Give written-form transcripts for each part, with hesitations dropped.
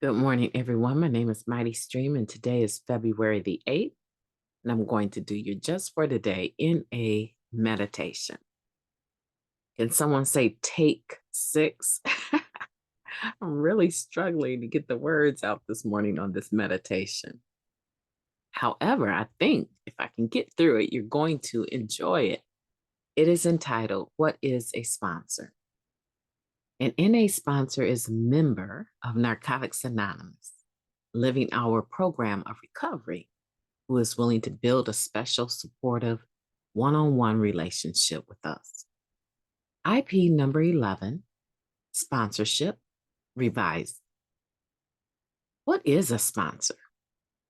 Good morning, everyone. My name is MightyStream, and today is February the 8th, and I'm going to do your just for today in a meditation. Can someone say take 6? I'm really struggling to get the words out this morning on this meditation. However, I think if I can get through it, you're going to enjoy it. It is entitled, What is a Sponsor? An NA sponsor is a member of Narcotics Anonymous, living our program of recovery, who is willing to build a special, supportive, one-on-one relationship with us. IP number 11, sponsorship, revised. What is a sponsor?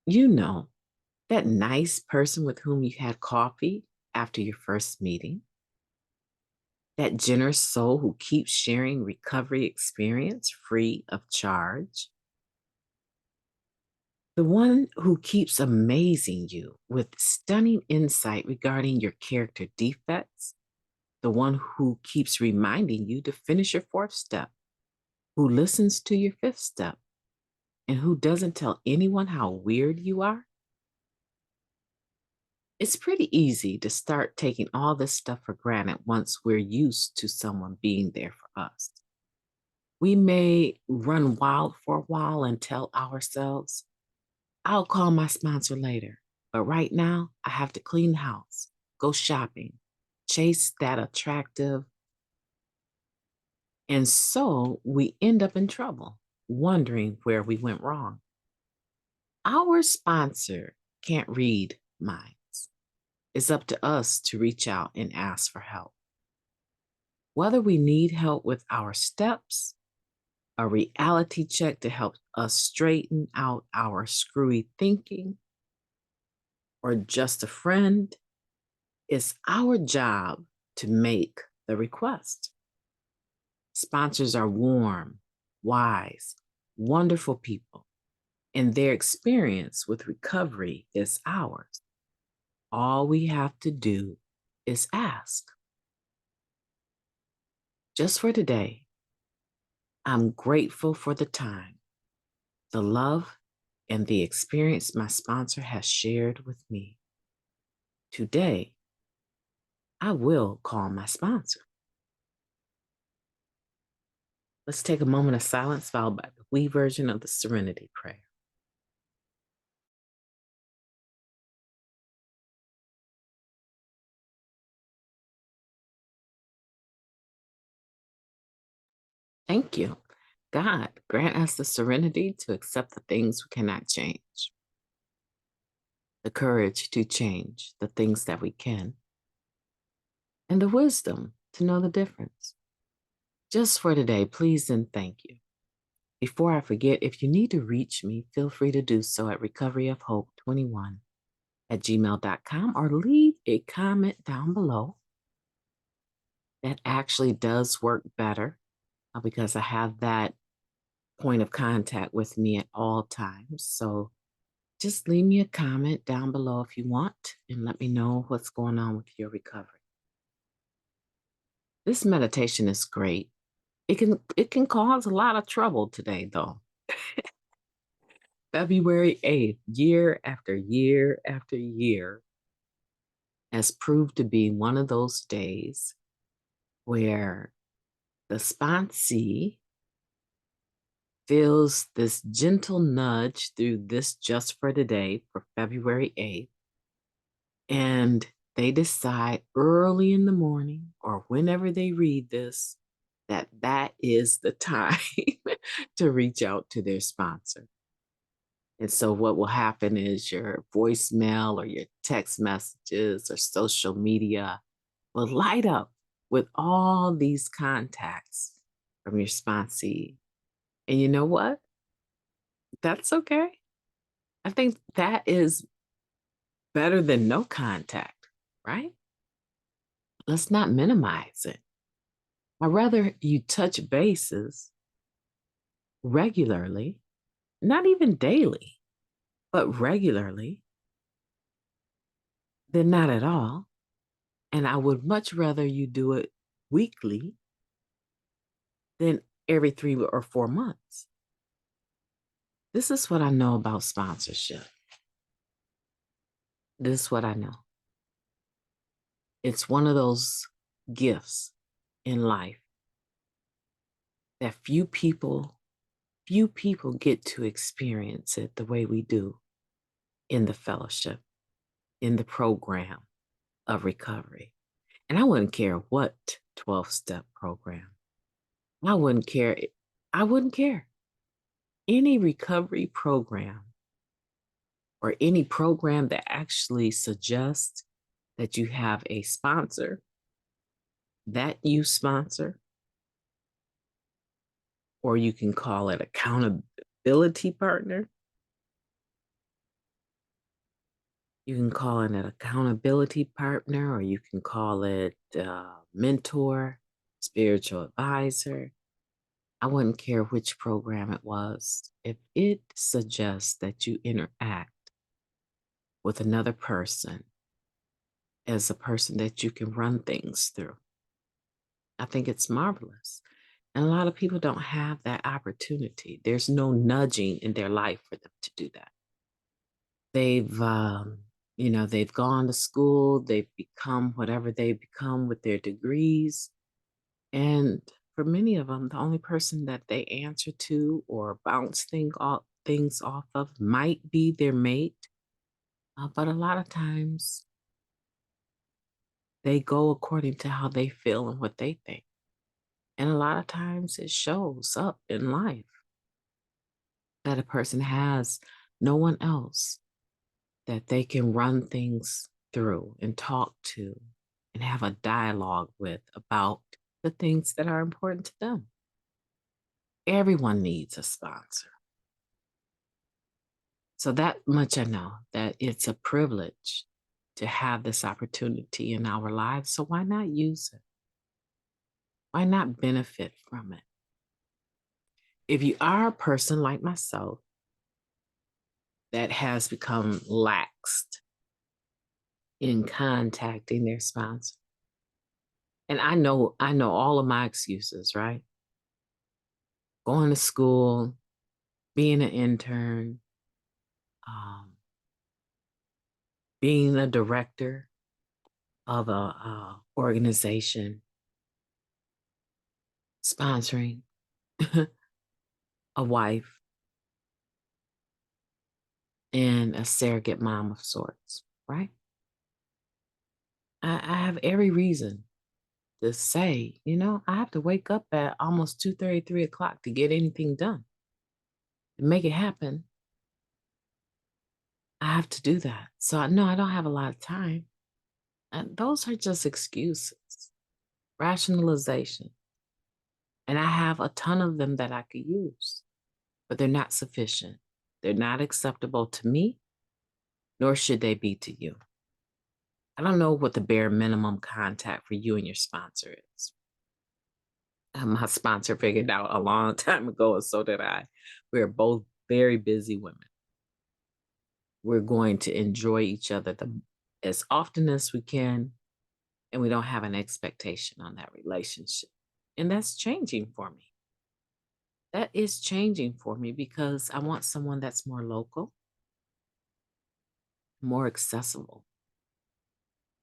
You know, that nice person with whom you had coffee after your first meeting, that generous soul who keeps sharing recovery experience free of charge, the one who keeps amazing you with stunning insight regarding your character defects, the one who keeps reminding you to finish your fourth step, who listens to your fifth step, and who doesn't tell anyone how weird you are. It's pretty easy to start taking all this stuff for granted once we're used to someone being there for us. We may run wild for a while and tell ourselves, I'll call my sponsor later, but right now I have to clean the house, go shopping, chase that attractive. And so we end up in trouble, wondering where we went wrong. Our sponsor can't read minds. It's up to us to reach out and ask for help. Whether we need help with our steps, a reality check to help us straighten out our screwy thinking, or just a friend, it's our job to make the request. Sponsors are warm, wise, wonderful people, and their experience with recovery is ours. All we have to do is ask. Just for today, I'm grateful for the time, the love, and the experience my sponsor has shared with me. Today, I will call my sponsor. Let's take a moment of silence followed by the we version of the Serenity Prayer. Thank you. God, grant us the serenity to accept the things we cannot change, the courage to change the things that we can, and the wisdom to know the difference. Just for today, please and thank you. Before I forget, if you need to reach me, feel free to do so at recoveryofhope21@gmail.com or leave a comment down below. That actually does work better because I have that point of contact with me at all times. So just leave me a comment down below if you want and let me know what's going on with your recovery. This meditation is great. It can cause a lot of trouble today, though. February 8th, year after year after year, has proved to be one of those days where the sponsee feels this gentle nudge through this just for today for February 8th, and they decide early in the morning or whenever they read this that that is the time to reach out to their sponsor. And so what will happen is your voicemail or your text messages or social media will light up with all these contacts from your sponsee. And you know what? That's okay. I think that is better than no contact, right? Let's not minimize it. I'd rather you touch bases regularly, not even daily, but regularly, than not at all. And I would much rather you do it weekly than every 3 or 4 months. This is what I know about sponsorship. This is what I know. It's one of those gifts in life that few people get to experience it the way we do in the fellowship, in the program of recovery. And I wouldn't care what 12-step program. I wouldn't care. I wouldn't care. Any recovery program or any program that actually suggests that you have a sponsor that you sponsor, or you can call it accountability partner. You can call it an accountability partner, or you can call it mentor, spiritual advisor. I wouldn't care which program it was. If it suggests that you interact with another person as a person that you can run things through, I think it's marvelous. And a lot of people don't have that opportunity. There's no nudging in their life for them to do that. They've gone to school, they've become whatever they've become with their degrees. And for many of them, the only person that they answer to or bounce things off of might be their mate. But a lot of times they go according to how they feel and what they think. And a lot of times it shows up in life that a person has no one else that they can run things through and talk to and have a dialogue with about the things that are important to them. Everyone needs a sponsor. So that much I know, that it's a privilege to have this opportunity in our lives. So why not use it? Why not benefit from it? If you are a person like myself that has become laxed in contacting their sponsor, and I know all of my excuses, right? Going to school, being an intern, um, being a director of a organization, sponsoring a wife and a surrogate mom of sorts, right? I have every reason to say, I have to wake up at almost 2:30, 3 o'clock to get anything done. To make it happen, I have to do that. So I know I don't have a lot of time. And those are just excuses, rationalization. And I have a ton of them that I could use, but they're not sufficient. They're not acceptable to me, nor should they be to you. I don't know what the bare minimum contact for you and your sponsor is. My sponsor figured out a long time ago, and so did I. We're both very busy women. We're going to enjoy each other as often as we can, and we don't have an expectation on that relationship. And that's changing for me. That is changing for me because I want someone that's more local, more accessible.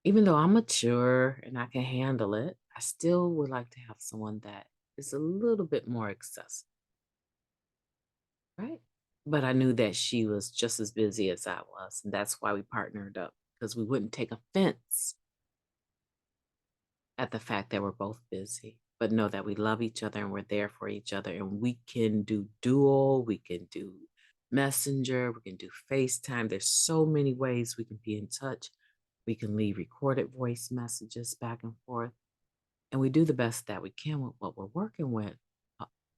Even though I'm mature and I can handle it, I still would like to have someone that is a little bit more accessible, right? But I knew that she was just as busy as I was. And that's why we partnered up, because we wouldn't take offense at the fact that we're both busy, but know that we love each other and we're there for each other. And we can do dual, we can do messenger, we can do FaceTime. There's so many ways we can be in touch. We can leave recorded voice messages back and forth. And we do the best that we can with what we're working with.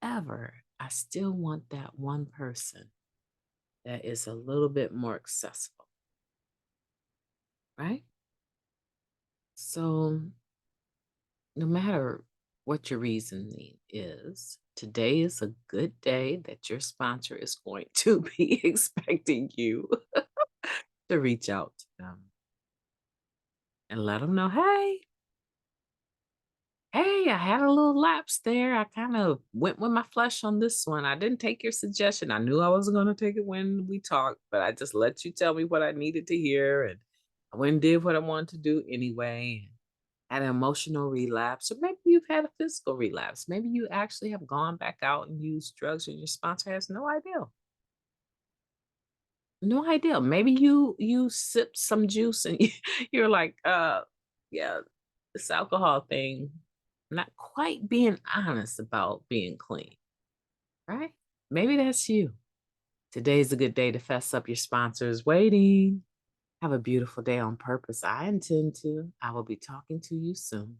However, I still want that one person that is a little bit more accessible, right? So no matter what your reasoning is, today is a good day that your sponsor is going to be expecting you to reach out to them and let them know, hey, Hey, I had a little lapse there. I kind of went with my flesh on this one. I didn't take your suggestion. I knew I wasn't going to take it when we talked, but I just let you tell me what I needed to hear. And I went and did what I wanted to do anyway. Had an emotional relapse, or maybe you've had a physical relapse. Maybe you actually have gone back out and used drugs and your sponsor has no idea. No idea. Maybe you sipped some juice and you're like, yeah, this alcohol thing, not quite being honest about being clean, right? Maybe that's you. Today's a good day to fess up. Your sponsor is waiting. Have a beautiful day on purpose. I intend to. I will be talking to you soon.